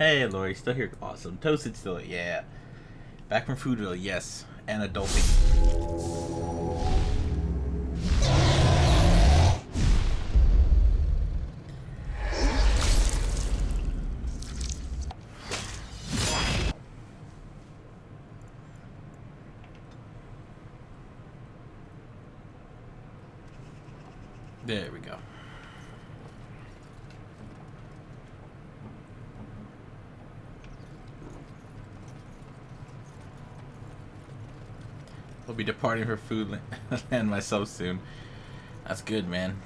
Hey, Lori, still here? Awesome. Toasted still, yeah. Back from Foodville, yes. And adulting. There we go. We'll be departing for food land myself soon. That's good, man.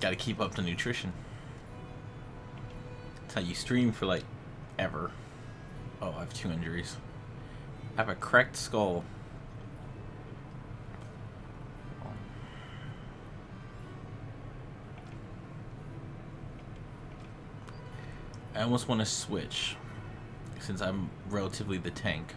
Gotta keep up the nutrition. That's how you stream for like ever. Oh, I have 2 injuries. I have a cracked skull. I almost want to switch since I'm relatively the tank.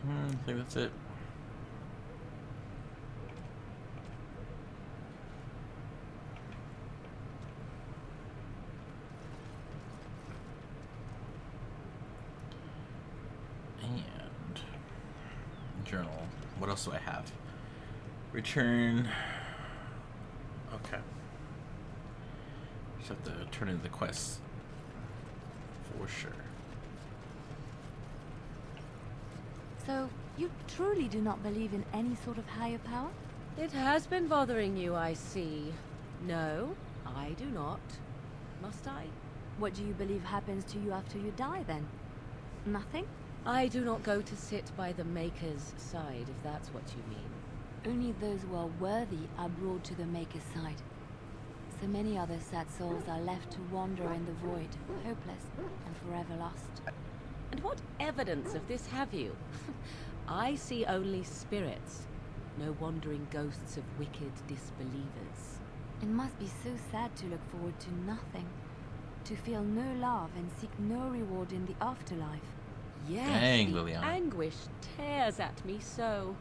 I think that's it. And journal. What else do I have? Return. Okay. Just have to turn in the quests for sure. So, you truly do not believe in any sort of higher power? It has been bothering you, I see. No, I do not. Must I? What do you believe happens to you after you die, then? Nothing? I do not go to sit by the Maker's side, if that's what you mean. Only those who are worthy are brought to the Maker's side. So many other sad souls are left to wander in the void, hopeless and forever lost. And what evidence of this have you? I see only spirits, no wandering ghosts of wicked disbelievers. It must be so sad to look forward to nothing, to feel no love and seek no reward in the afterlife. Yes, Dang, the Leliana. anguish tears at me so.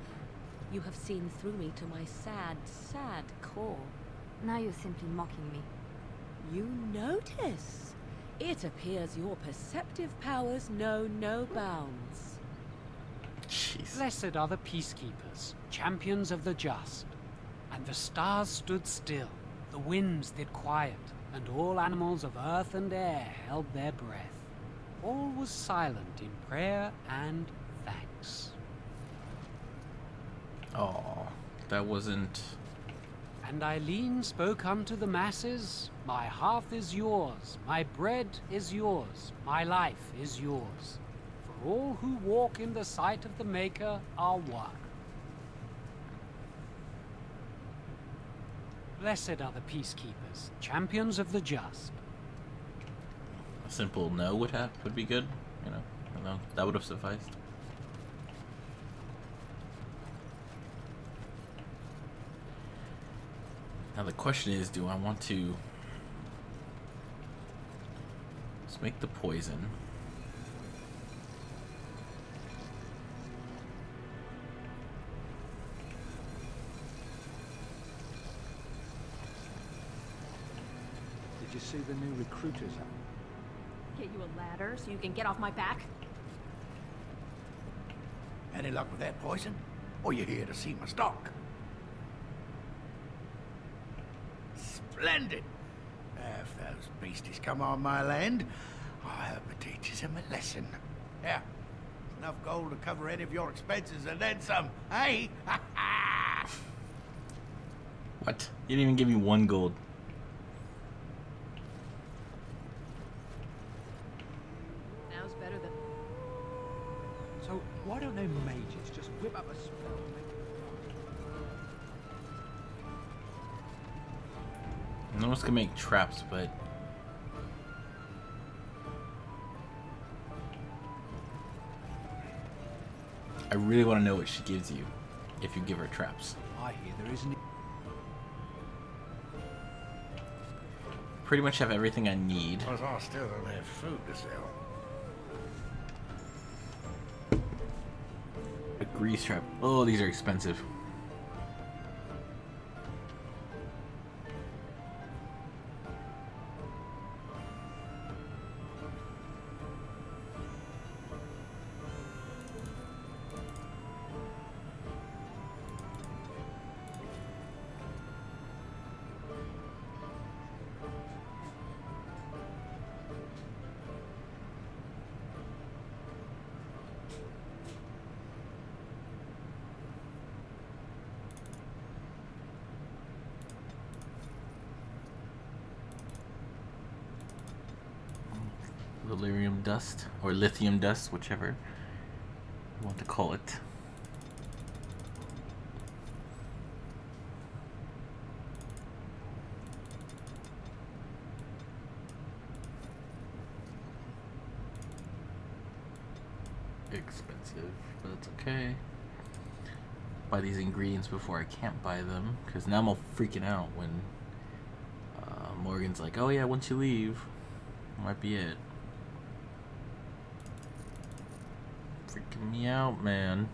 You have seen through me to my sad, sad core. Now you're simply mocking me. You notice? It appears your perceptive powers know no bounds. Jeez. Blessed are the peacekeepers, champions of the just. And the stars stood still, the winds did quiet, and all animals of earth and air held their breath. All was silent in prayer and thanks. Oh, that wasn't. And Eileen spoke unto the masses, my hearth is yours, my bread is yours, my life is yours. For all who walk in the sight of the Maker are one. Blessed are the peacekeepers, champions of the just. A simple no would be good, you know. I don't know, that would have sufficed. Now the question is, do I want to let's make the poison? Did you see the new recruiters up? Get you a ladder so you can get off my back? Any luck with that poison? Or you here to see my stock? Splendid! If those beasties come on my land, I hope it teaches them a lesson. Yeah, enough gold to cover any of your expenses and then some, hey? What? You didn't even give me 1 gold. Now's better than... So why don't they mages just whip up a spell? No almost can make traps, but I really want to know what she gives you if you give her traps. I hear there isn't. Pretty much have everything I need. Because I still don't have food to sell. A grease trap. Oh, these are expensive. Delirium dust, or lithium dust, whichever you want to call it. Expensive, but it's okay. Buy these ingredients before I can't buy them, because now I'm all freaking out when Morgan's like, oh yeah, once you leave, might be it. Freaking me out, man.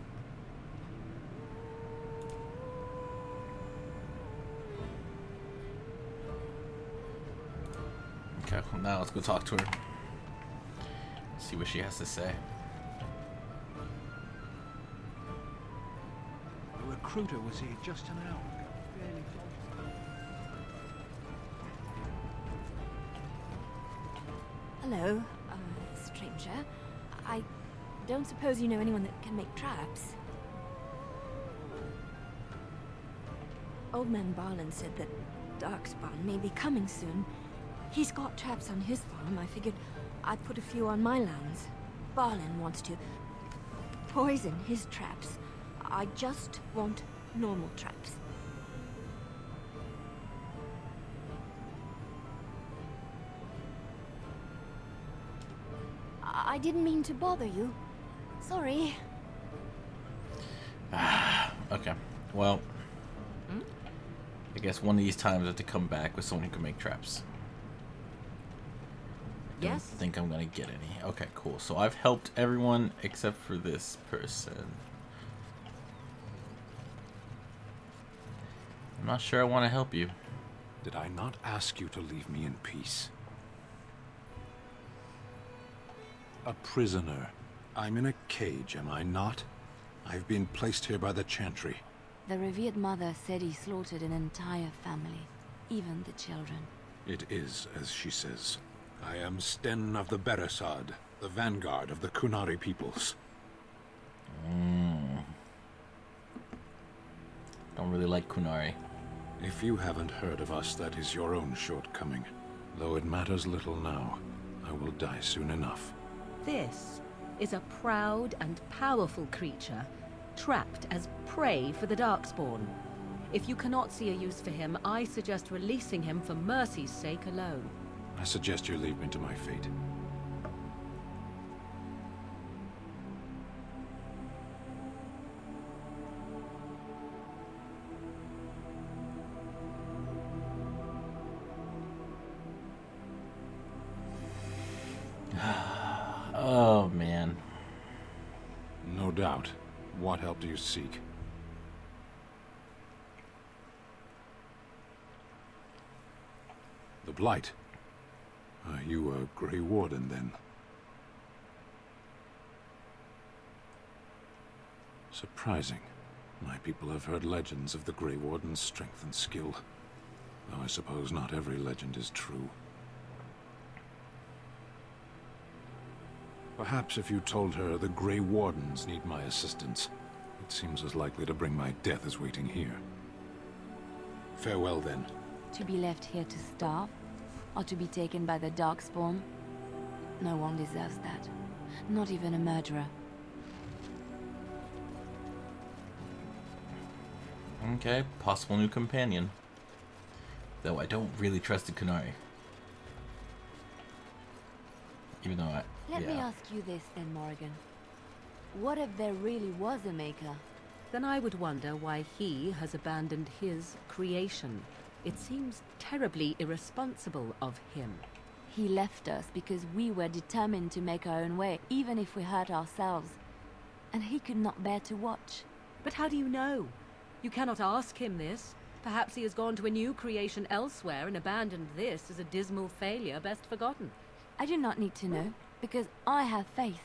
Okay, well now let's go talk to her. See what she has to say. The recruiter was here just an hour ago. Barely told me. Hello, stranger. I don't suppose you know anyone that can make traps? Old man Barlin said that Darkspawn may be coming soon. He's got traps on his farm. I figured I'd put a few on my lands. Barlin wants to poison his traps. I just want normal traps. I didn't mean to bother you. Sorry. Okay, well, I guess one of these times I have to come back with someone who can make traps. Don't Yes? think I'm gonna get any. Okay, cool. So I've helped everyone except for this person. I'm not sure I want to help you. Did I not ask you to leave me in peace? A prisoner. I'm in a cage, am I not? I've been placed here by the Chantry. The revered mother said he slaughtered an entire family, even the children. It is as she says. I am Sten of the Beresad, the vanguard of the Kunari peoples. Don't really like Kunari. If you haven't heard of us, that is your own shortcoming. Though it matters little now, I will die soon enough. This is a proud and powerful creature, trapped as prey for the Darkspawn. If you cannot see a use for him, I suggest releasing him for mercy's sake alone. I suggest you leave me to my fate. Oh, man. No doubt. What help do you seek? The Blight. Are you a Grey Warden, then? Surprising. My people have heard legends of the Grey Warden's strength and skill. Though I suppose not every legend is true. Perhaps if you told her the Grey Wardens need my assistance, it seems as likely to bring my death as waiting here. Farewell, then. To be left here to starve? Or to be taken by the Darkspawn? No one deserves that. Not even a murderer. Okay, possible new companion. Though I don't really trust the Kunari. Even though I... Let me ask you this then, Morrigan. What if there really was a maker? Then I would wonder why he has abandoned his creation. It seems terribly irresponsible of him. He left us because we were determined to make our own way, even if we hurt ourselves. And he could not bear to watch. But how do you know? You cannot ask him this. Perhaps he has gone to a new creation elsewhere and abandoned this as a dismal failure best forgotten. I do not need to know, because I have faith.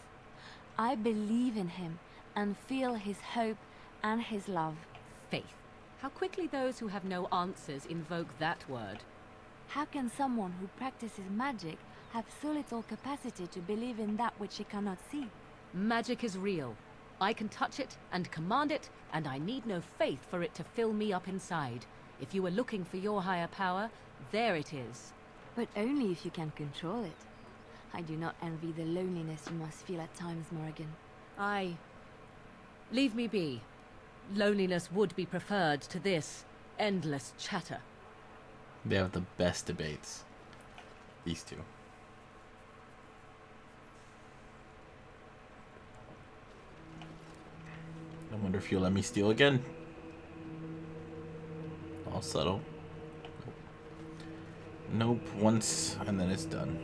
I believe in him, and feel his hope and his love. Faith. How quickly those who have no answers invoke that word. How can someone who practices magic have so little capacity to believe in that which he cannot see? Magic is real. I can touch it and command it, and I need no faith for it to fill me up inside. If you were looking for your higher power, there it is. But only if you can control it. I do not envy the loneliness you must feel at times, Morrigan. Leave me be. Loneliness would be preferred to this endless chatter. They have the best debates. These two. I wonder if you'll let me steal again. All subtle. Nope. Once and then it's done.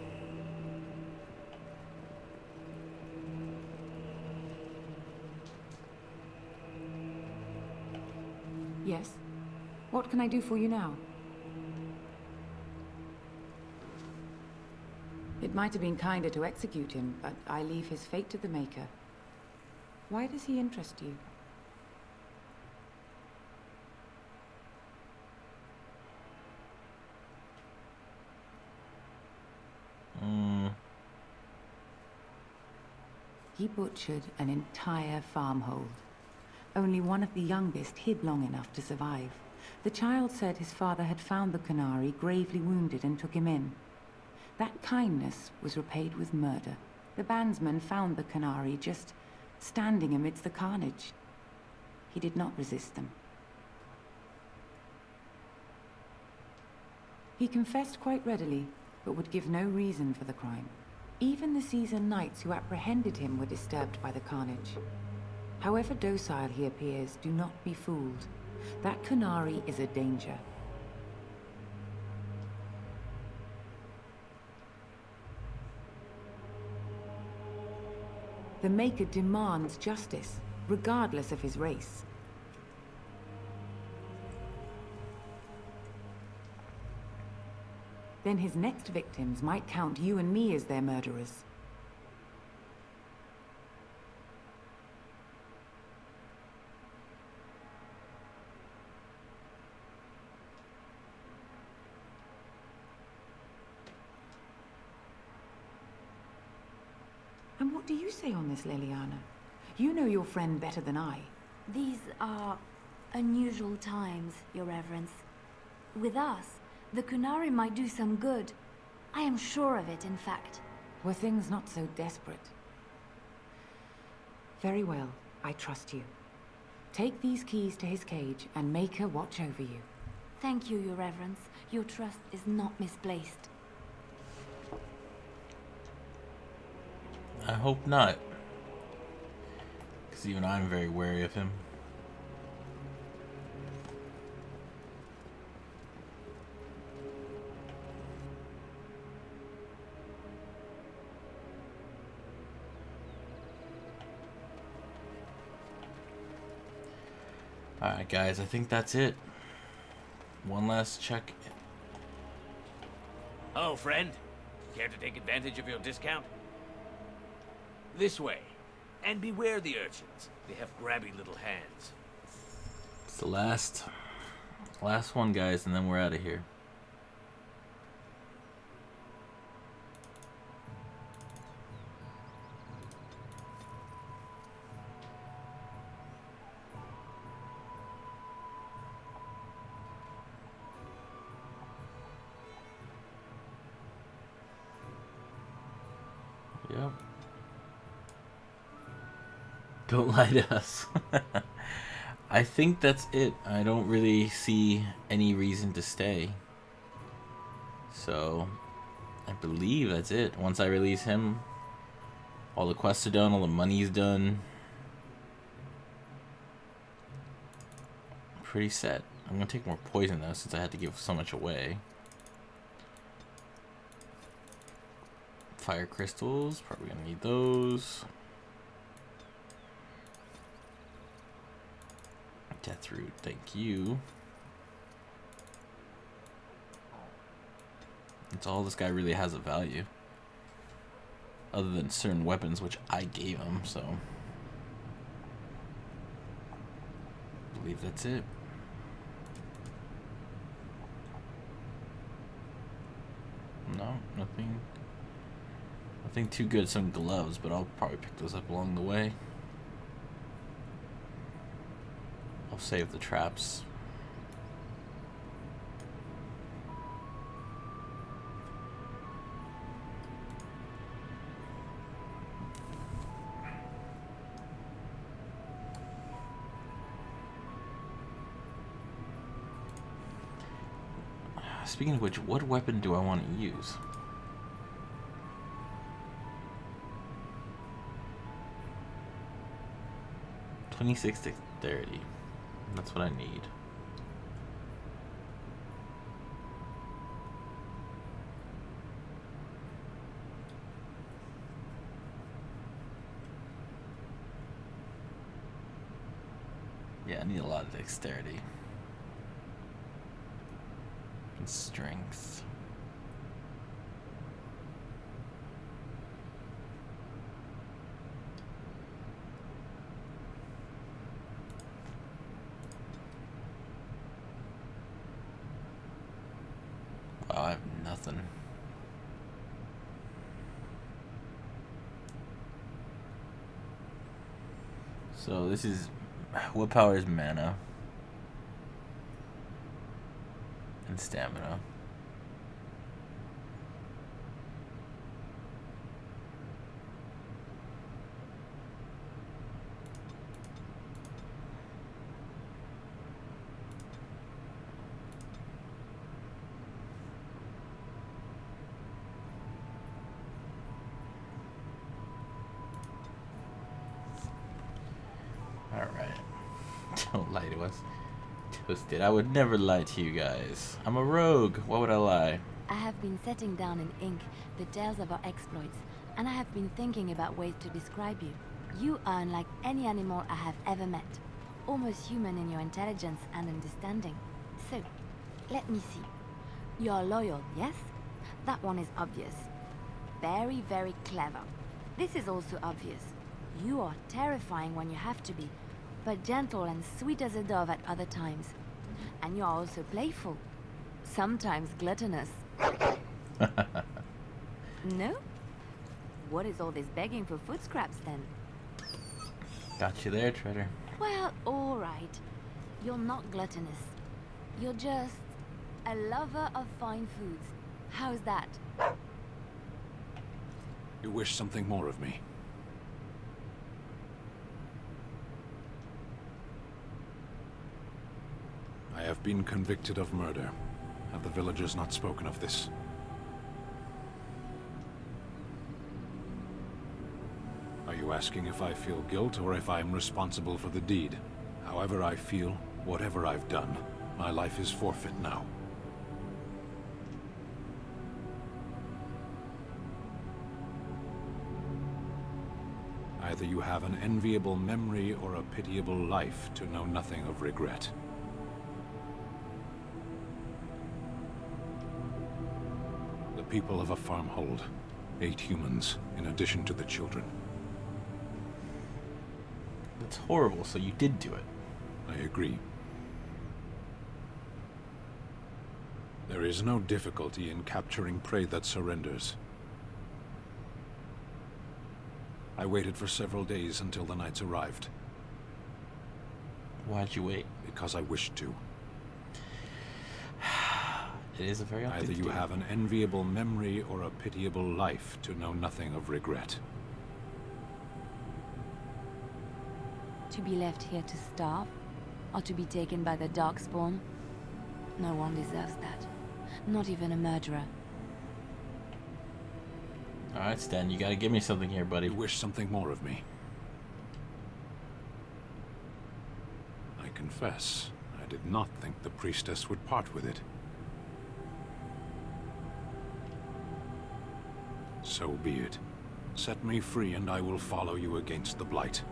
Yes? What can I do for you now? It might have been kinder to execute him, but I leave his fate to the Maker. Why does he interest you? He butchered an entire farmhold. Only one of the youngest hid long enough to survive. The child said his father had found the Kunari gravely wounded and took him in. That kindness was repaid with murder. The bandsman found the Kunari just standing amidst the carnage. He did not resist them. He confessed quite readily, but would give no reason for the crime. Even the seasoned knights who apprehended him were disturbed by the carnage. However docile he appears, do not be fooled. That Kunari is a danger. The Maker demands justice, regardless of his race. Then his next victims might count you and me as their murderers. And what do you say on this, Leliana? You know your friend better than I. These are unusual times, Your Reverence. With us, the Kunari might do some good. I am sure of it, in fact. Were things not so desperate? Very well, I trust you. Take these keys to his cage and make her watch over you. Thank you, Your Reverence. Your trust is not misplaced. I hope not. Because even I'm very wary of him. Alright guys, I think that's it. One last check. Hello, friend. Care to take advantage of your discount? This way. And beware the urchins. They have grabby little hands. It's the last one, guys, and then we're out of here. Yep. Don't lie to us. I think that's it. I don't really see any reason to stay. So, I believe that's it. Once I release him, all the quests are done, all the money's done. I'm pretty set. I'm gonna take more poison though, since I had to give so much away. Fire crystals, probably gonna need those. Death root, thank you. That's all this guy really has of value. Other than certain weapons, which I gave him, so. I believe that's it. No, nothing. Nothing too good. Some gloves, but I'll probably pick those up along the way. I'll save the traps. Speaking of which, what weapon do I want to use? .26 dexterity. That's what I need. Yeah, I need a lot of dexterity. And strength. Wow, I have nothing. So this is what power is mana and stamina. Alright. Don't lie to us. Toasted. I would never lie to you guys. I'm a rogue. Why would I lie? I have been setting down in ink the tales of our exploits, and I have been thinking about ways to describe you. You are unlike any animal I have ever met. Almost human in your intelligence and understanding. So, let me see. You're loyal, yes? That one is obvious. Very, very clever. This is also obvious. You are terrifying when you have to be, but gentle and sweet as a dove at other times. And you are also playful. Sometimes gluttonous. No? What is all this begging for food scraps then? Got you there, Treader. Well, alright. You're not gluttonous. You're just a lover of fine foods. How's that? You wish something more of me? I have been convicted of murder. Have the villagers not spoken of this? Are you asking if I feel guilt or if I am responsible for the deed? However I feel, whatever I've done, my life is forfeit now. Either you have an enviable memory or a pitiable life to know nothing of regret. The people of a farmhold, 8 humans, in addition to the children. That's horrible, so you did do it. I agree. There is no difficulty in capturing prey that surrenders. I waited for several days until the knights arrived. Why'd you wait? Because I wished to. It is a very odd thing Either to you do. have an enviable memory or a pitiable life to know nothing of regret. To be left here to starve? Or to be taken by the Darkspawn? No one deserves that. Not even a murderer. Alright, Stan, you gotta give me something here, buddy. You wish something more of me? I confess, I did not think the priestess would part with it. So be it. Set me free and I will follow you against the Blight.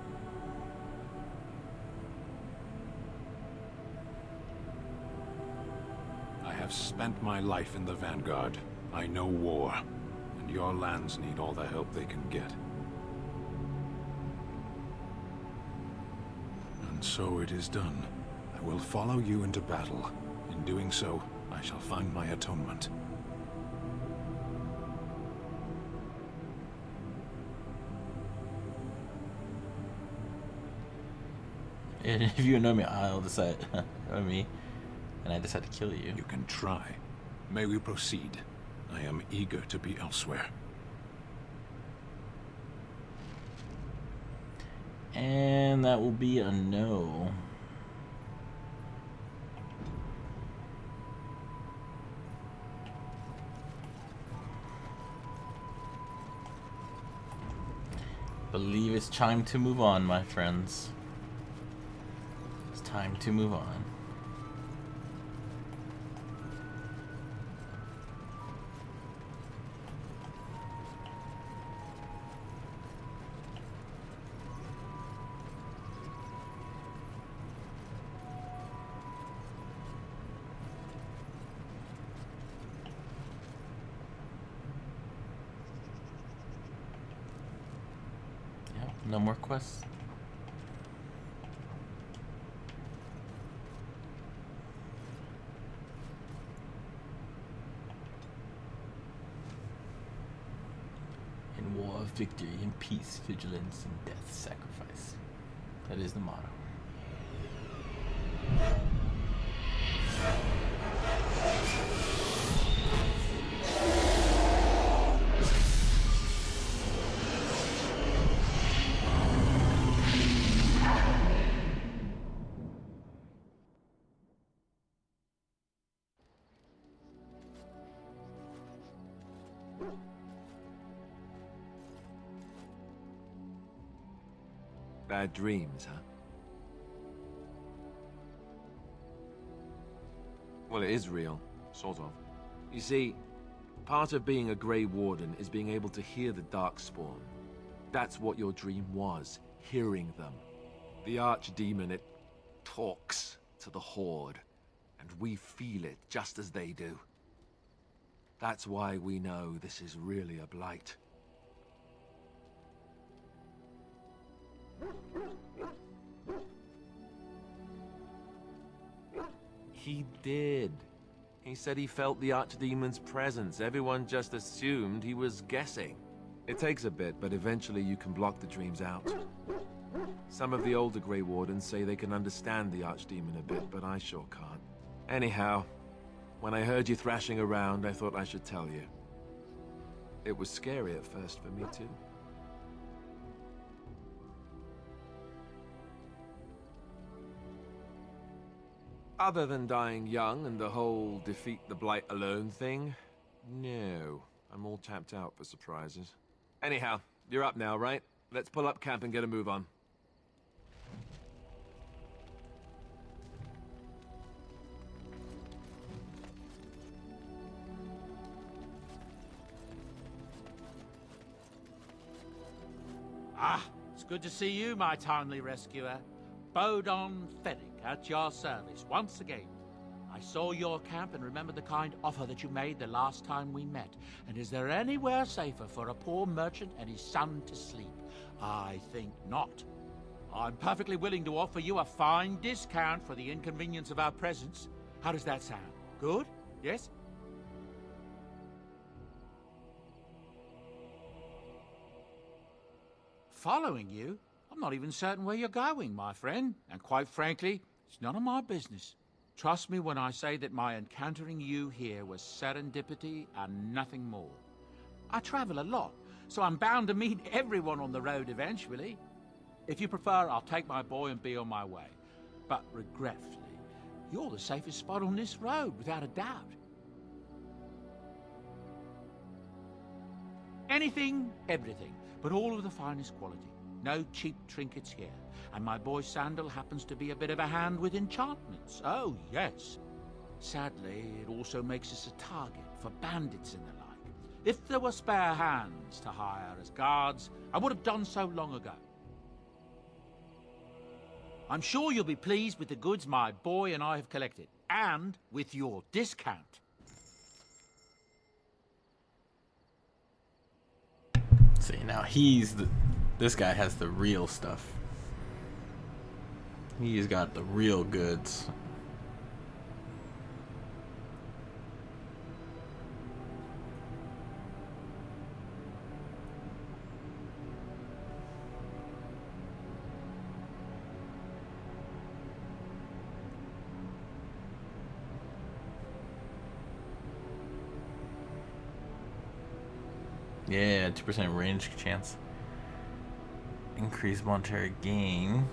I have spent my life in the Vanguard. I know war, and your lands need all the help they can get. And so it is done. I will follow you into battle. In doing so, I shall find my atonement. And if you know me, I'll decide, or me, and I decide to kill you. You can try. May we proceed? I am eager to be elsewhere. And that will be a no. Believe it's time to move on, my friends. It's time to move on. Yep, no more quests. In war, victory, in peace, vigilance, in death, sacrifice. That is the motto. Bad dreams, huh? Well, it is real, sort of. You see, part of being a Grey Warden is being able to hear the Darkspawn. That's what your dream was, hearing them. The Archdemon, it talks to the Horde, and we feel it just as they do. That's why we know this is really a blight. He did. He said he felt the Archdemon's presence. Everyone just assumed he was guessing. It takes a bit, but eventually you can block the dreams out. Some of the older Grey Wardens say they can understand the Archdemon a bit, but I sure can't. Anyhow, when I heard you thrashing around, I thought I should tell you. It was scary at first for me, too. Other than dying young and the whole defeat the Blight alone thing, no. I'm all tapped out for surprises. Anyhow, you're up now, right? Let's pull up camp and get a move on. Ah, it's good to see you, my timely rescuer. Bodon Fennick at your service once again. I saw your camp and remember the kind offer that you made the last time we met. And is there anywhere safer for a poor merchant and his son to sleep? I think not. I'm perfectly willing to offer you a fine discount for the inconvenience of our presence. How does that sound? Good? Yes? Following you? I'm not even certain where you're going, my friend. And quite frankly, it's none of my business. Trust me when I say that my encountering you here was serendipity and nothing more. I travel a lot, so I'm bound to meet everyone on the road eventually. If you prefer, I'll take my boy and be on my way. But regretfully, you're the safest spot on this road, without a doubt. Anything, everything, but all of the finest quality. No cheap trinkets here. And my boy Sandal happens to be a bit of a hand with enchantments. Oh, yes. Sadly, it also makes us a target for bandits and the like. If there were spare hands to hire as guards, I would have done so long ago. I'm sure you'll be pleased with the goods my boy and I have collected, and with your discount. See, now this guy has the real stuff. He's got the real goods. Yeah, 2% range chance. Increased monetary gain.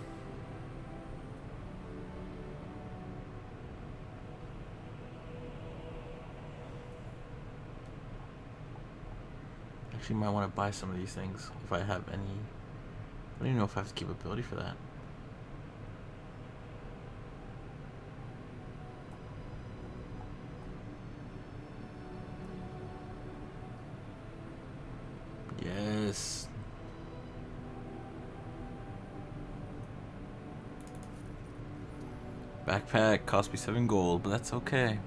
Actually, might want to buy some of these things if I have any. I don't even know if I have the capability for that. Yes. Backpack cost me 7 gold, but that's okay.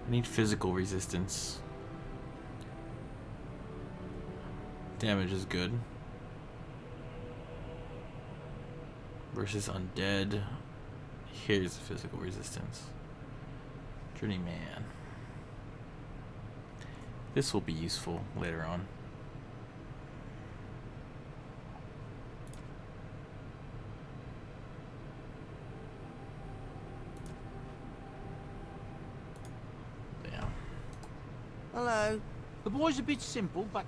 I need physical resistance. Damage is good. Versus undead. Here's the physical resistance. Journeyman. This will be useful later on. Yeah. Hello. The boy's a bit simple, but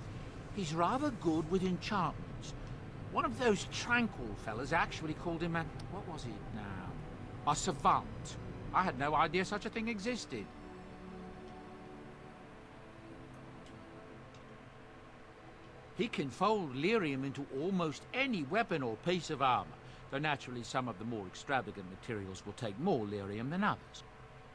he's rather good with enchantments. One of those tranquil fellas actually called him a... what was it now? A savant. I had no idea such a thing existed. He can fold lyrium into almost any weapon or piece of armor, though naturally some of the more extravagant materials will take more lyrium than others.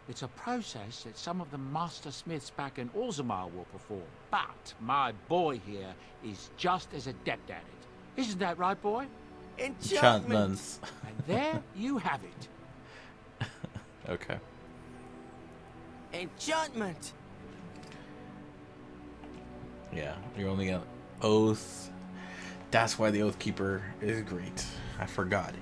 It's a process that some of the master smiths back in Orzammar will perform, but my boy here is just as adept at it. Isn't that right, boy? Enchantments. And there you have it. Okay. Enchantment. Yeah, you're only gonna oath. That's why the Oath Keeper is great. I forgot it.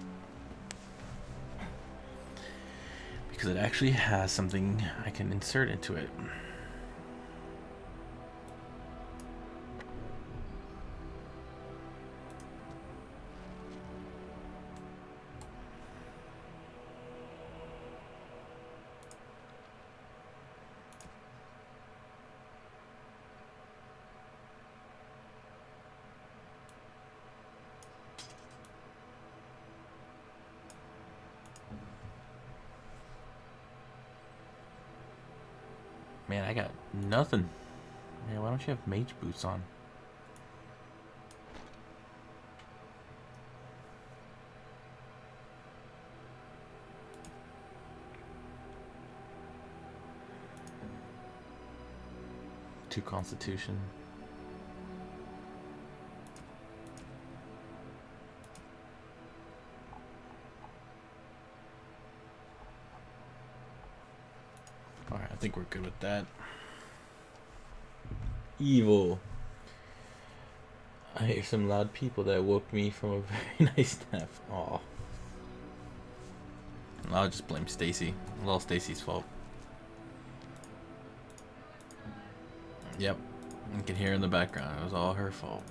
Because it actually has something I can insert into it. Man, I got nothing. Man, why don't you have mage boots on? Two constitution. Alright, I think we're good with that. Evil. I hear some loud people that woke me from a very nice nap. Aw. I'll just blame Stacy. It's all Stacy's fault. Yep. You can hear in the background. It was all her fault.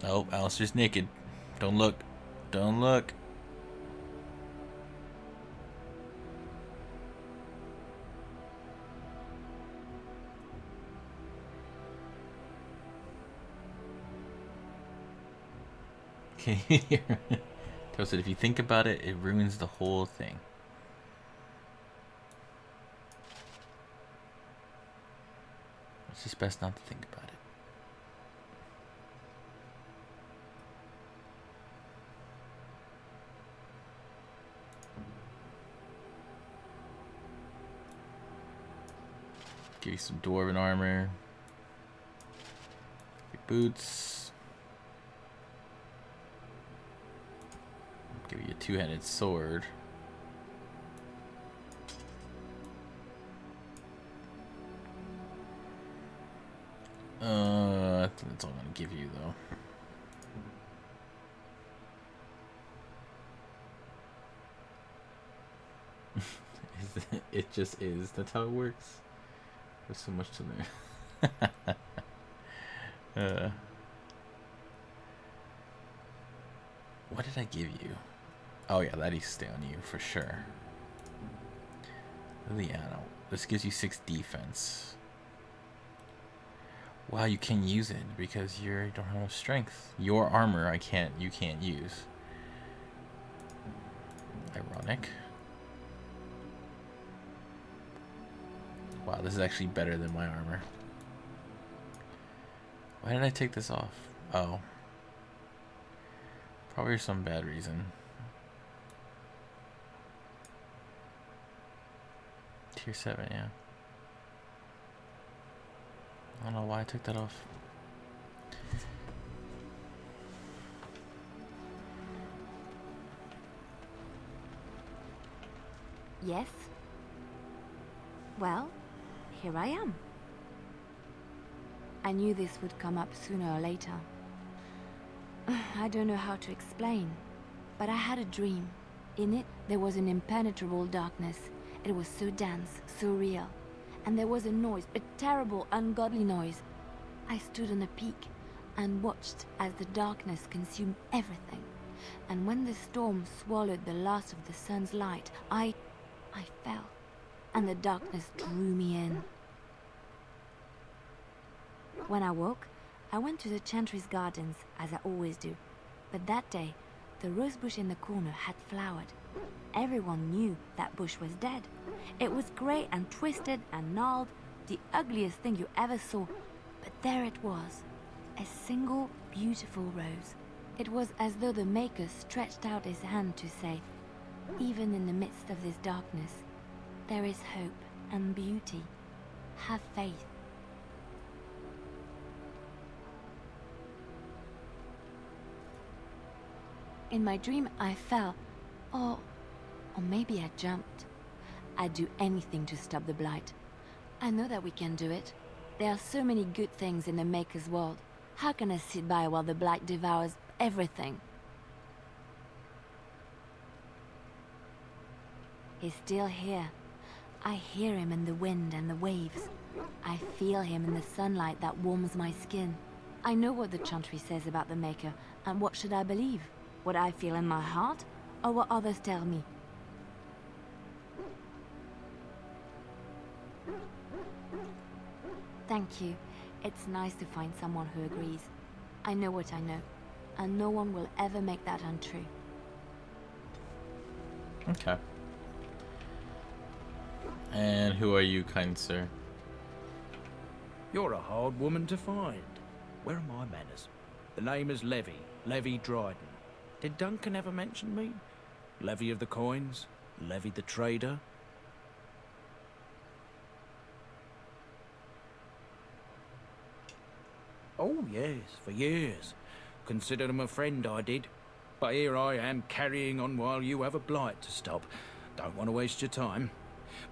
Oh, Alistair's naked. Don't look. Don't look. Okay. Toasted, if you think about it, it ruins the whole thing. It's just best not to think about it. Give you some dwarven armor. Your boots. Give you a two-handed sword. I think that's all I'm gonna give you though. It just is. That's how it works. There's so much to learn. What did I give you? Oh yeah, that needs to stay on you for sure. Leliana, this gives you 6 defense. Wow, you can use it because you don't have enough strength. Your armor, you can't use. Ironic. Wow, this is actually better than my armor. Why did I take this off? Oh. Probably for some bad reason. Tier 7, yeah. I don't know why I took that off. Yes? Well, here I am. I knew this would come up sooner or later. I don't know how to explain, but I had a dream. In it, there was an impenetrable darkness. It was so dense, so real. And there was a noise, a terrible, ungodly noise. I stood on a peak and watched as the darkness consumed everything. And when the storm swallowed the last of the sun's light, I fell, and the darkness drew me in. When I woke, I went to the Chantry's gardens, as I always do. But that day, the rose bush in the corner had flowered. Everyone knew that bush was dead. It was grey and twisted and gnarled, the ugliest thing you ever saw. But there it was, a single beautiful rose. It was as though the Maker stretched out his hand to say, even in the midst of this darkness, there is hope and beauty. Have faith. In my dream, I fell, or maybe I jumped. I'd do anything to stop the Blight. I know that we can do it. There are so many good things in the Maker's world. How can I sit by while the Blight devours everything? He's still here. I hear him in the wind and the waves. I feel him in the sunlight that warms my skin. I know what the Chantry says about the Maker, and what should I believe? What I feel in my heart, or what others tell me? Thank you. It's nice to find someone who agrees. I know what I know, and no one will ever make that untrue. Okay. And who are you, kind sir? You're a hard woman to find. Where are my manners? The name is Levi Dryden. Did Duncan ever mention me? Levy of the coins? Levy the trader? Oh yes, for years. Considered him a friend, I did. But here I am carrying on while you have a blight to stop. Don't want to waste your time.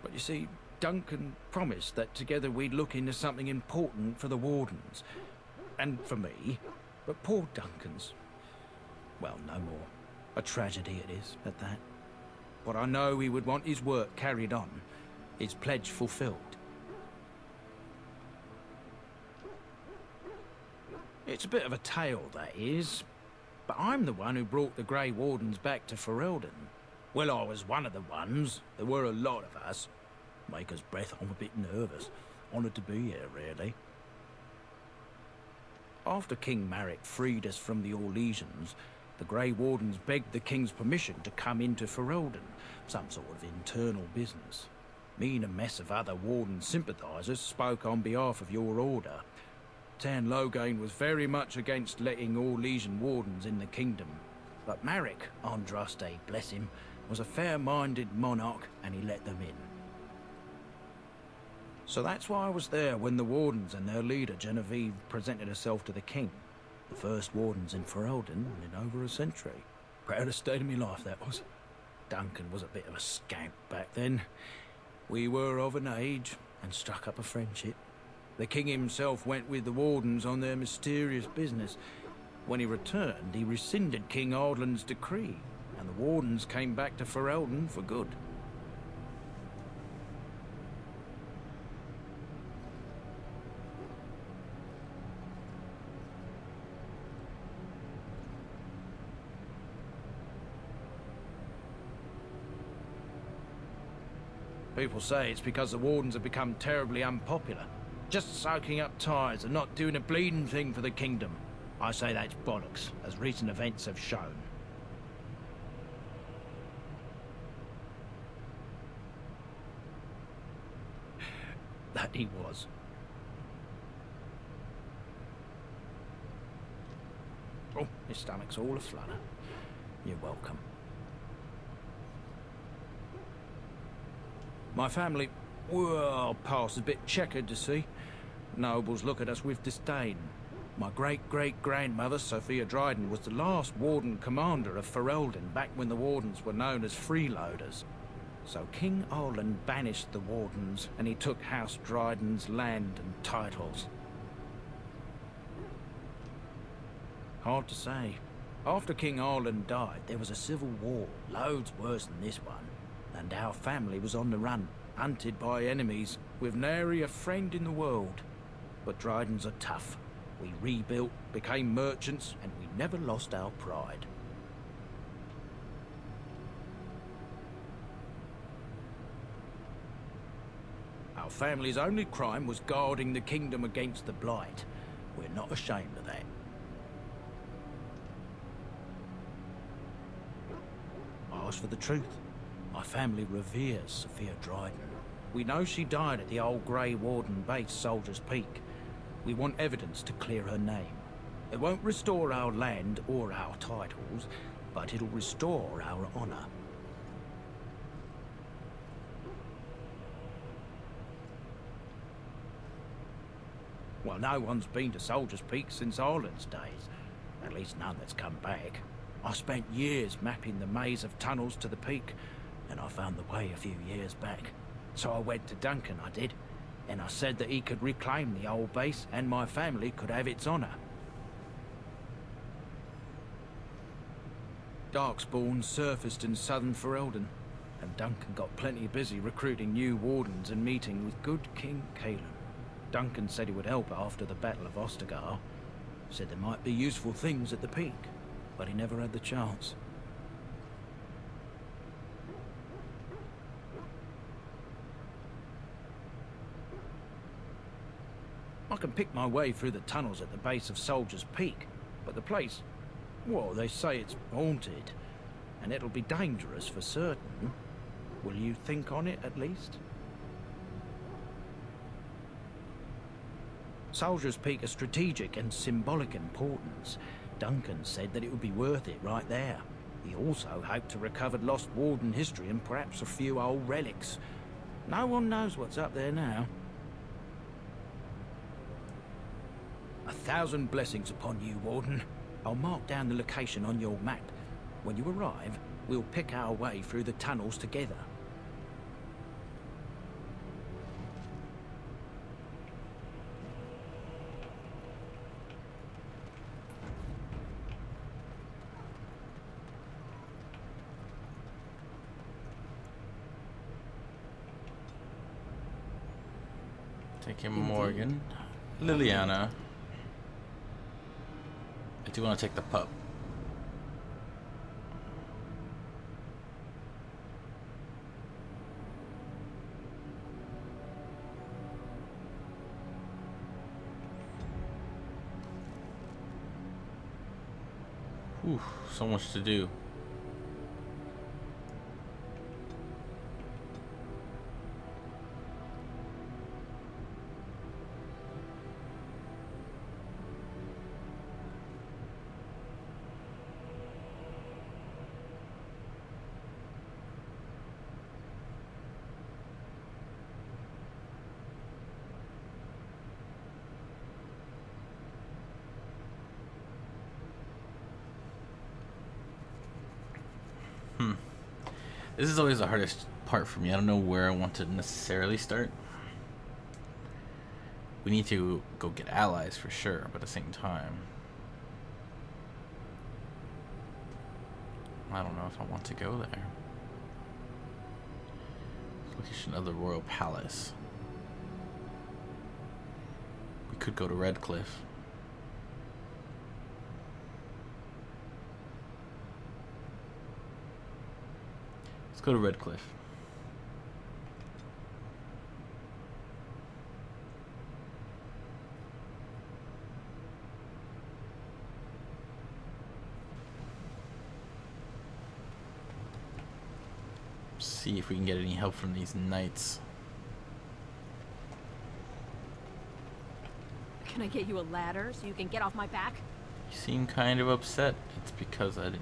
But you see, Duncan promised that together we'd look into something important for the Wardens. And for me. But poor Duncan's... well, no more. A tragedy it is, at that. But I know he would want his work carried on. His pledge fulfilled. It's a bit of a tale, that is. But I'm the one who brought the Grey Wardens back to Ferelden. Well, I was one of the ones. There were a lot of us. Maker's breath, I'm a bit nervous. Honoured to be here, really. After King Marek freed us from the Orlesians, The Grey Wardens begged the king's permission to come into Ferelden, some sort of internal business. Me and a mess of other Warden sympathisers spoke on behalf of your order. Tan Loghain was very much against letting all Legion Wardens in the kingdom. But Marek, Andraste, bless him, was a fair-minded monarch and he let them in. So that's why I was there when the Wardens and their leader Genevieve presented herself to the king. The first Wardens in Ferelden in over a century. Proudest state of my life, that was. Duncan was a bit of a scamp back then. We were of an age and struck up a friendship. The king himself went with the Wardens on their mysterious business. When he returned, he rescinded King Ardlan's decree, and the Wardens came back to Ferelden for good. People say it's because the Wardens have become terribly unpopular. Just soaking up tires and not doing a bleeding thing for the kingdom. I say that's bollocks, as recent events have shown. That he was. Oh, his stomach's all aflutter. You're welcome. My family, well, past a bit checkered to see. Nobles look at us with disdain. My great-great-grandmother, Sophia Dryden, was the last Warden commander of Ferelden back when the Wardens were known as freeloaders. So King Arlan banished the Wardens, and he took House Dryden's land and titles. Hard to say. After King Arlan died, there was a civil war, loads worse than this one. And our family was on the run, hunted by enemies, with nary a friend in the world. But Drydens are tough. We rebuilt, became merchants, and we never lost our pride. Our family's only crime was guarding the kingdom against the Blight. We're not ashamed of that. As for the truth, my family reveres Sophia Dryden. We know she died at the old Grey Warden base, Soldier's Peak. We want evidence to clear her name. It won't restore our land or our titles, but it'll restore our honor. Well, no one's been to Soldier's Peak since Arlan's days. At least none that's come back. I spent years mapping the maze of tunnels to the peak, and I found the way a few years back. So I went to Duncan, I did, and I said that he could reclaim the old base and my family could have its honor. Darkspawn surfaced in southern Ferelden, and Duncan got plenty busy recruiting new Wardens and meeting with good King Cailan. Duncan said he would help after the Battle of Ostagar. Said there might be useful things at the peak, but he never had the chance. I can pick my way through the tunnels at the base of Soldier's Peak, but the place, well, they say it's haunted, and it'll be dangerous for certain. Will you think on it, at least? Soldier's Peak is strategic and symbolic importance. Duncan said that it would be worth it right there. He also hoped to recover lost Warden history and perhaps a few old relics. No one knows what's up there now. 1,000 blessings upon you, Warden. I'll mark down the location on your map. When you arrive, we'll pick our way through the tunnels together. Take him, Morgan. Leliana. I do want to take the pup. Ooh, so much to do. This is always the hardest part for me. I don't know where I want to necessarily start. We need to go get allies for sure, but at the same time, I don't know if I want to go there. Location of the Royal Palace. We could go to Redcliffe. Let's go to Redcliffe. See if we can get any help from these knights. Can I get you a ladder so you can get off my back? You seem kind of upset. It's because I didn't,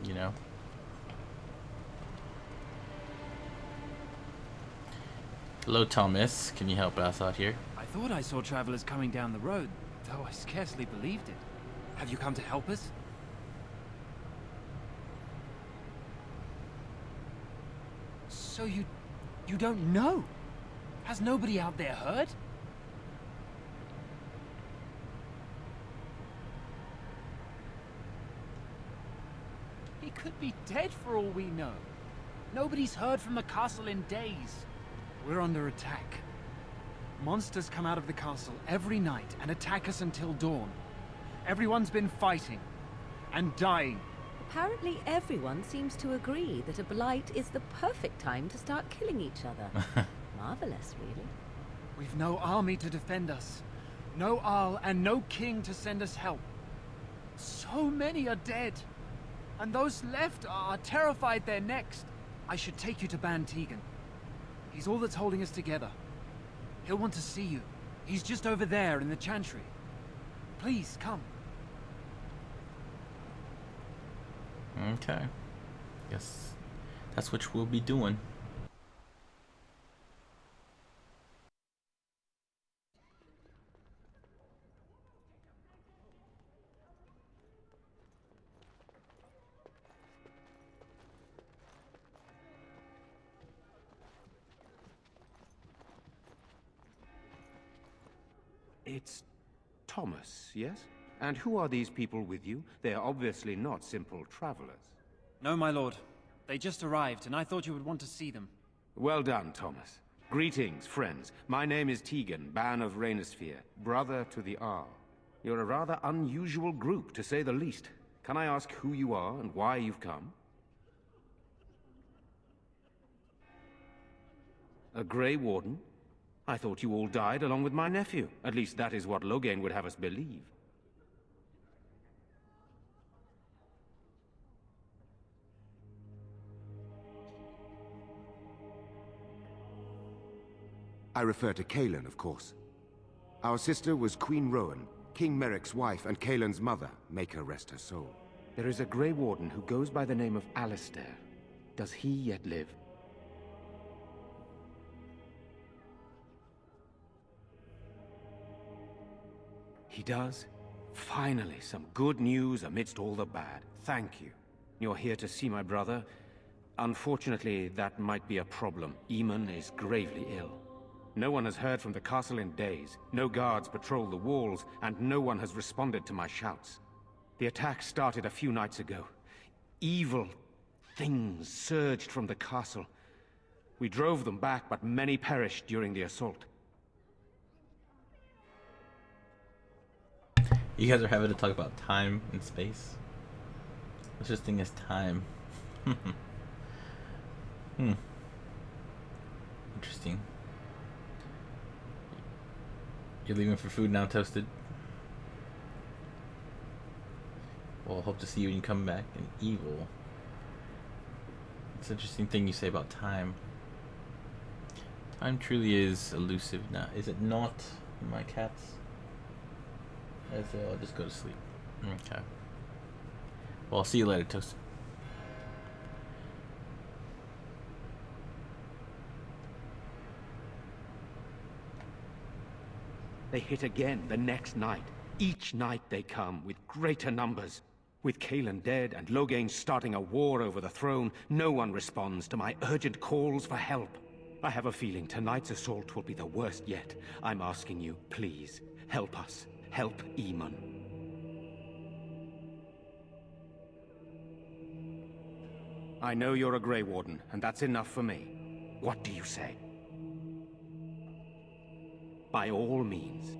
you know. Hello, Thomas. Can you help us out here? I thought I saw travelers coming down the road, though I scarcely believed it. Have you come to help us? So you don't know? Has nobody out there heard? He could be dead for all we know. Nobody's heard from the castle in days. We're under attack. Monsters come out of the castle every night and attack us until dawn. Everyone's been fighting and dying. Apparently everyone seems to agree that a blight is the perfect time to start killing each other. Marvelous, really. We've no army to defend us. No Arl and no king to send us help. So many are dead. And those left are terrified they're next. I should take you to Ban Tegan. He's all that's holding us together. He'll want to see you. He's just over there in the chantry. Please, come. Okay. Guess that's what we'll be doing. It's Thomas, yes? And who are these people with you? They are obviously not simple travelers. No, my lord. They just arrived, and I thought you would want to see them. Well done, Thomas. Greetings, friends. My name is Tegan, Ban of Rainersphere, brother to the Arl. You're a rather unusual group, to say the least. Can I ask who you are and why you've come? A Grey Warden? I thought you all died along with my nephew. At least that is what Loghain would have us believe. I refer to Cailan, of course. Our sister was Queen Rowan, King Merrick's wife and Cailan's mother. Make her rest her soul. There is a Grey Warden who goes by the name of Alistair. Does he yet live? He does? Finally, some good news amidst all the bad. Thank you. You're here to see my brother. Unfortunately, that might be a problem. Eamon is gravely ill. No one has heard from the castle in days. No guards patrol the walls, and no one has responded to my shouts. The attack started a few nights ago. Evil things surged from the castle. We drove them back, but many perished during the assault. You guys are having to talk about time and space. What's this thing is time? Interesting. You're leaving for food now, Toasted? Well, Well, hope to see you when you come back. And evil. It's an interesting thing you say about time. Time truly is elusive now. Is it not, my cats? I say I'll just go to sleep. Okay. Well, I'll see you later, Toast. They hit again the next night. Each night they come, with greater numbers. With Cailan dead and Loghain starting a war over the throne, no one responds to my urgent calls for help. I have a feeling tonight's assault will be the worst yet. I'm asking you, please, help us. Help Eamon. I know you're a Grey Warden, and that's enough for me. What do you say? By all means.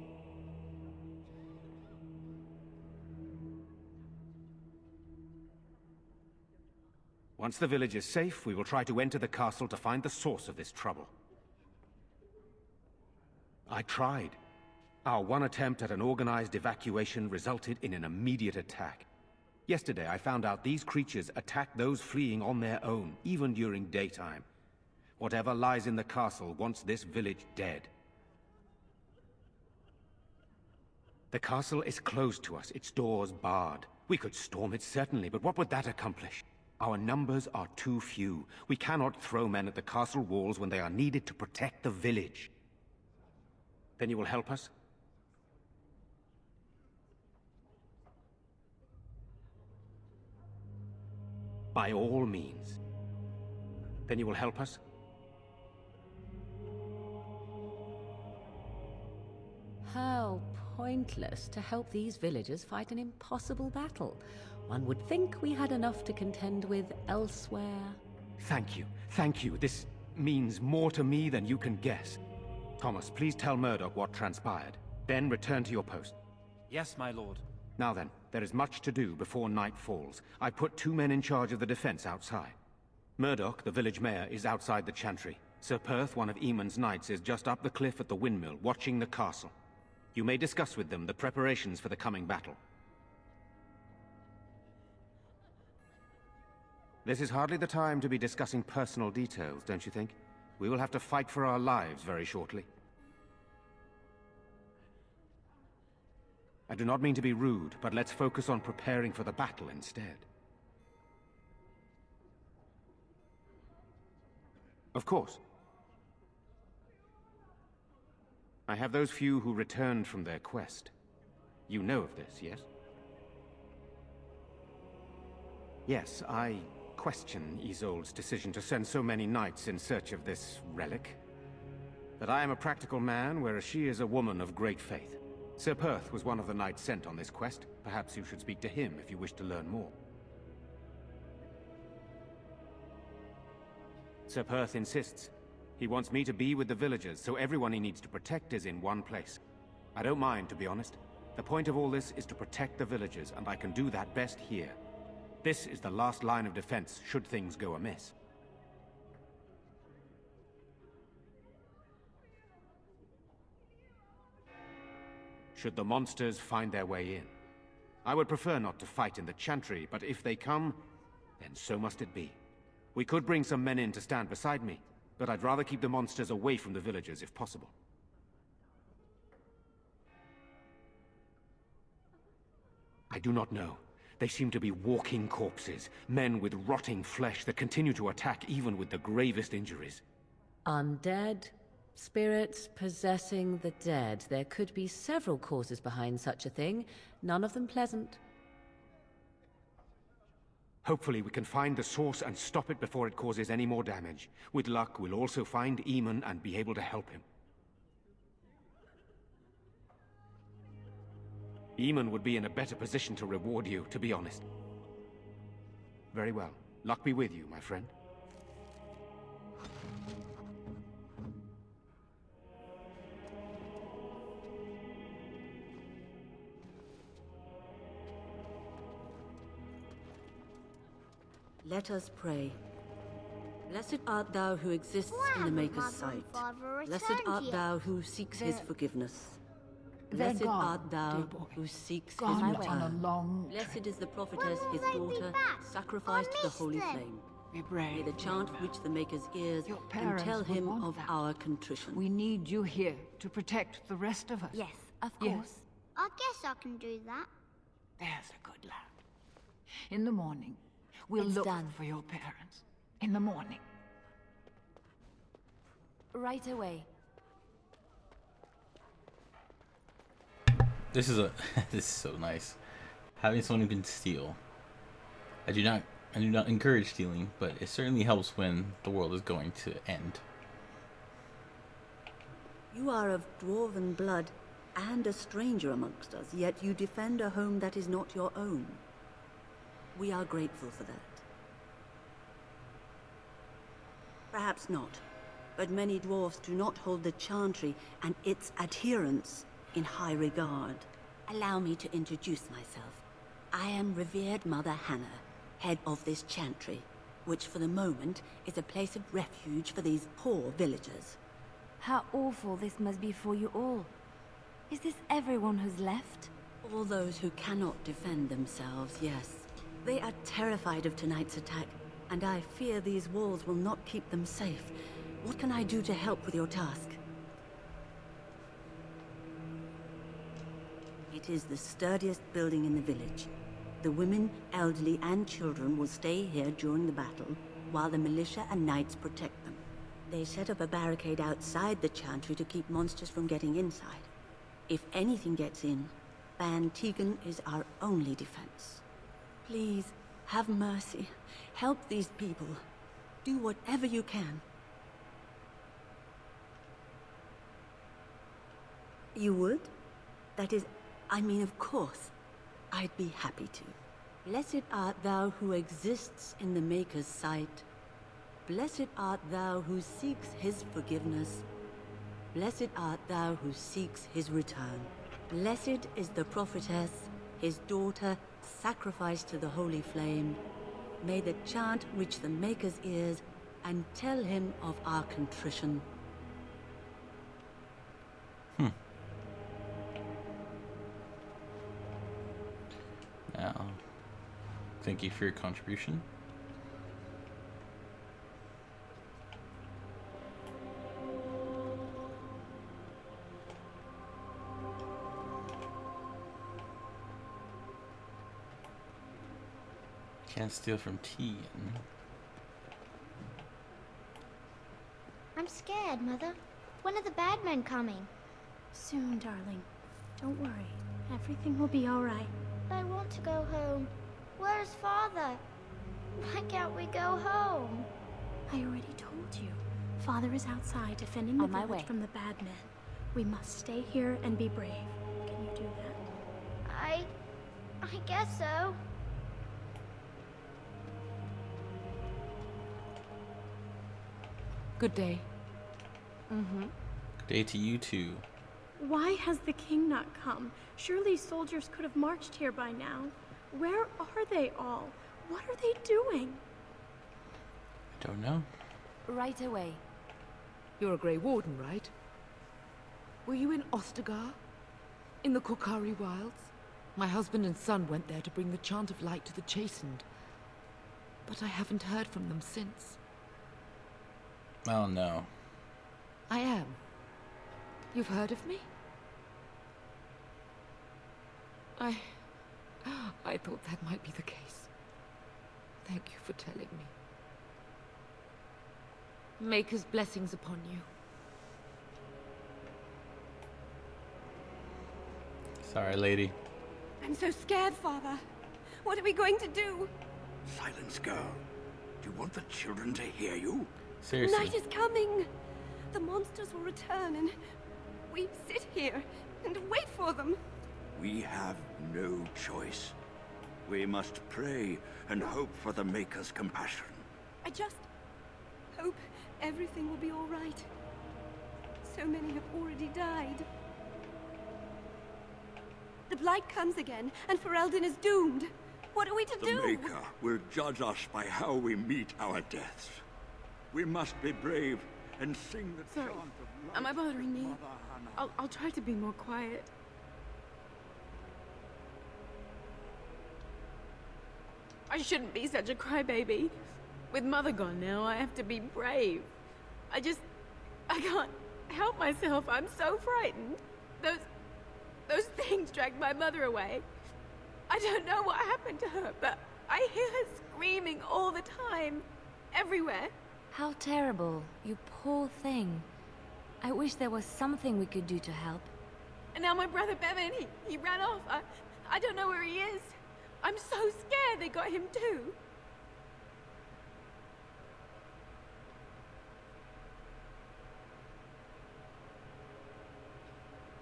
Once the village is safe, we will try to enter the castle to find the source of this trouble. I tried. Our one attempt at an organized evacuation resulted in an immediate attack. Yesterday, I found out these creatures attack those fleeing on their own, even during daytime. Whatever lies in the castle wants this village dead. The castle is closed to us, its doors barred. We could storm it certainly, but what would that accomplish? Our numbers are too few. We cannot throw men at the castle walls when they are needed to protect the village. Then you will help us? By all means. Then you will help us? How pointless to help these villagers fight an impossible battle. One would think we had enough to contend with elsewhere. Thank you. Thank you. This means more to me than you can guess. Thomas, please tell Murdoch what transpired. Then return to your post. Yes, my lord. Now then, there is much to do before night falls. I put 2 men in charge of the defense outside. Murdoch, the village mayor, is outside the chantry. Sir Perth, one of Eamon's knights, is just up the cliff at the windmill, watching the castle. You may discuss with them the preparations for the coming battle. This is hardly the time to be discussing personal details, don't you think? We will have to fight for our lives very shortly. I do not mean to be rude, but let's focus on preparing for the battle instead. Of course. I have those few who returned from their quest. You know of this, yes? Yes, I question Isolde's decision to send so many knights in search of this relic. But I am a practical man, whereas she is a woman of great faith. Sir Perth was one of the knights sent on this quest. Perhaps you should speak to him if you wish to learn more. Sir Perth insists. He wants me to be with the villagers, so everyone he needs to protect is in one place. I don't mind, to be honest. The point of all this is to protect the villagers, and I can do that best here. This is the last line of defense, should things go amiss. Should the monsters find their way in. I would prefer not to fight in the chantry, but if they come, then so must it be. We could bring some men in to stand beside me, but I'd rather keep the monsters away from the villagers if possible. I do not know. They seem to be walking corpses, men with rotting flesh that continue to attack even with the gravest injuries. Undead? Spirits possessing the dead. There could be several causes behind such a thing, none of them pleasant. Hopefully we can find the source and stop it before it causes any more damage. With luck, we'll also find Eamon and be able to help him. Eamon would be in a better position to reward you, to be honest. Very well. Luck be with you, my friend. Let us pray. Blessed art thou who exists in the Maker's sight. Blessed art thou who seeks his forgiveness. They're Blessed gone, art thou dear boy. who seeks his Gone on a return. long Blessed is the prophetess, his daughter, sacrificed to the holy flame. Be brave. May the chant reach the Maker's ears and parents tell would him want of that. our contrition. We need you here to protect the rest of us. Yes, of Yes. course. I guess I can do that. There's a good lad. In the morning, we'll It's look done. for your parents. In the morning. Right away. This is this is so nice. Having someone who can steal. I do not encourage stealing, but it certainly helps when the world is going to end. You are of dwarven blood and a stranger amongst us, yet you defend a home that is not your own. We are grateful for that. Perhaps not, but many dwarves do not hold the chantry and its adherents in high regard. Allow me to introduce myself. I am revered Mother Hannah, head of this chantry, which for the moment is a place of refuge for these poor villagers. How awful this must be for you all. Is this everyone who's left? All those who cannot defend themselves, yes. They are terrified of tonight's attack, and I fear these walls will not keep them safe. What can I do to help with your task? It is the sturdiest building in the village. The women, elderly, and children will stay here during the battle, while the militia and knights protect them. They set up a barricade outside the chantry to keep monsters from getting inside. If anything gets in, Ban Tegan is our only defense. Please, have mercy. Help these people. Do whatever you can. You would? That is, I mean, of course. I'd be happy to. Blessed art thou who exists in the Maker's sight. Blessed art thou who seeks his forgiveness. Blessed art thou who seeks his return. Blessed is the prophetess, his daughter, sacrificed to the holy flame. May the chant reach the Maker's ears and tell him of our contrition. Now, thank you for your contribution. Can't steal from Tegan. I'm scared, Mother. When are the bad men coming? Soon, darling. Don't worry. Everything will be all right. I want to go home. Where's Father? Why can't we go home? I already told you. Father is outside defending the On my village way. from the bad men. We must stay here and be brave. Can you do that? I guess so. Good day. Mm-hmm. Good day to you too. Why has the king not come? Surely soldiers could have marched here by now. Where are they all? What are they doing? I don't know. Right away. You're a Grey Warden, right? Were you in Ostagar? In the Korkari Wilds? My husband and son went there to bring the Chant of Light to the Chastened. But I haven't heard from them since. Oh no. I am. You've heard of me? I thought that might be the case. Thank you for telling me. Maker's blessings upon you. Sorry, lady. I'm so scared, Father. What are we going to do? Silence, girl. Do you want the children to hear you? Seriously. Night is coming. The monsters will return and we sit here and wait for them. We have no choice. We must pray and hope for the Maker's compassion. I just hope everything will be all right. So many have already died. The Blight comes again, and Ferelden is doomed. What are we to do? The Maker will judge us by how we meet our deaths. We must be brave and sing the chant of life. Am I bothering me? Mother Hannah. I'll try to be more quiet. I shouldn't be such a crybaby. With Mother gone now, I have to be brave. I can't help myself. I'm so frightened. Those things dragged my mother away. I don't know what happened to her, but I hear her screaming all the time. Everywhere. How terrible. You poor thing. I wish there was something we could do to help. And now my brother Bevan, he ran off. I don't know where he is. I'm so scared they got him too.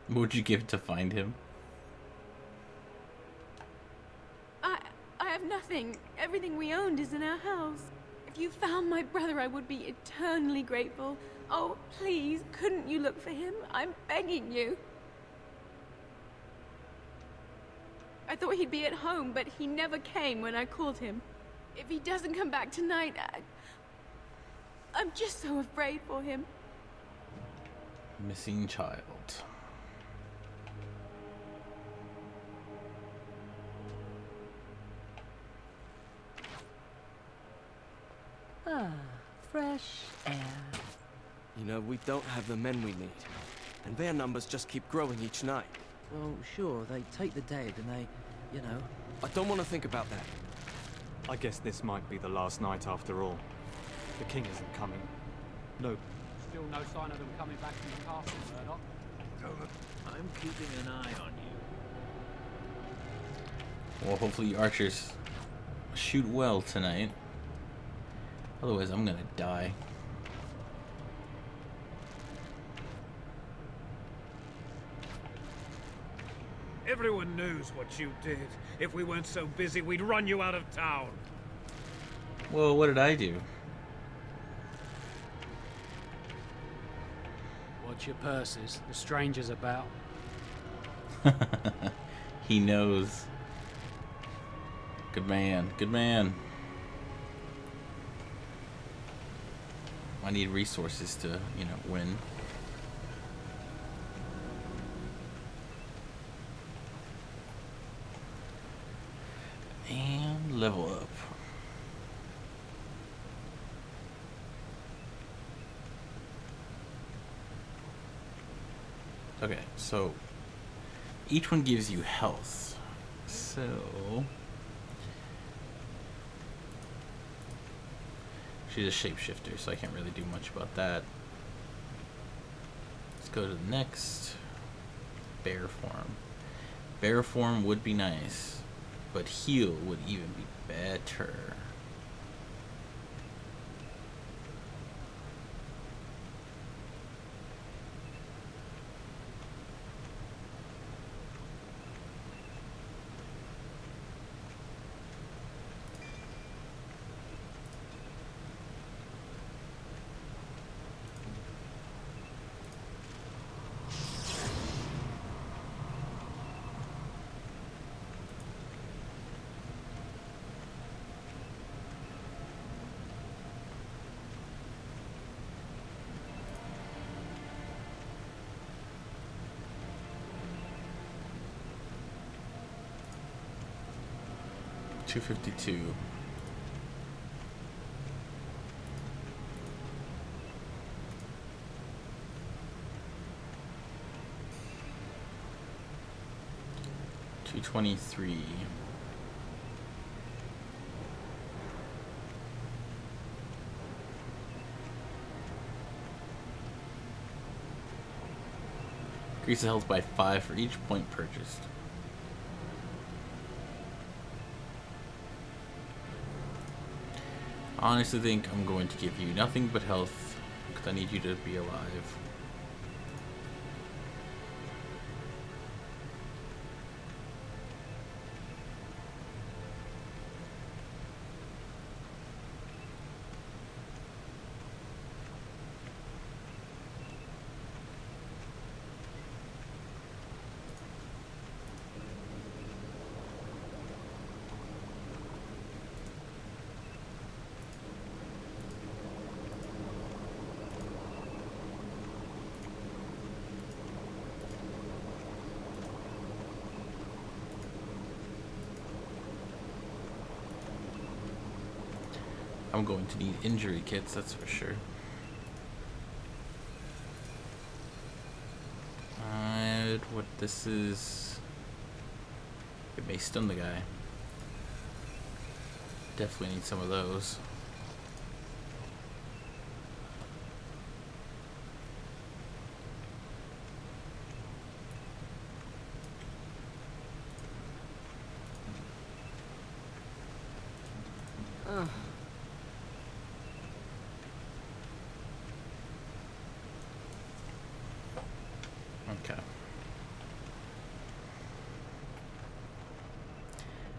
What would you give to find him? I have nothing. Everything we owned is in our house. If you found my brother, I would be eternally grateful. Oh, please, couldn't you look for him? I'm begging you. I thought he'd be at home, but he never came when I called him. If he doesn't come back tonight, I'm just so afraid for him. Missing child. Ah, fresh air. You know, we don't have the men we need. And their numbers just keep growing each night. Well, sure, they take the dead and they, you know... I don't want to think about that. I guess this might be the last night after all. The king isn't coming. No. Still no sign of them coming back from the castle, Murdoch. I'm keeping an eye on you. Well, hopefully archers shoot well tonight. Otherwise, I'm gonna die. Everyone knows what you did. If we weren't so busy, we'd run you out of town. Well, what did I do? Watch your purses. The stranger's about. He knows. Good man. Good man. I need resources to, you know, win. And level up. Okay, so each one gives you health. So she's a shapeshifter, so I can't really do much about that. Let's go to the next. Bear form. Bear form would be nice, but heal would even be better. $252. $223. Increase the health by 5 for each point purchased. I honestly think I'm going to give you nothing but health because I need you to be alive. I'm going to need injury kits, that's for sure. And what this is... It may stun the guy. Definitely need some of those.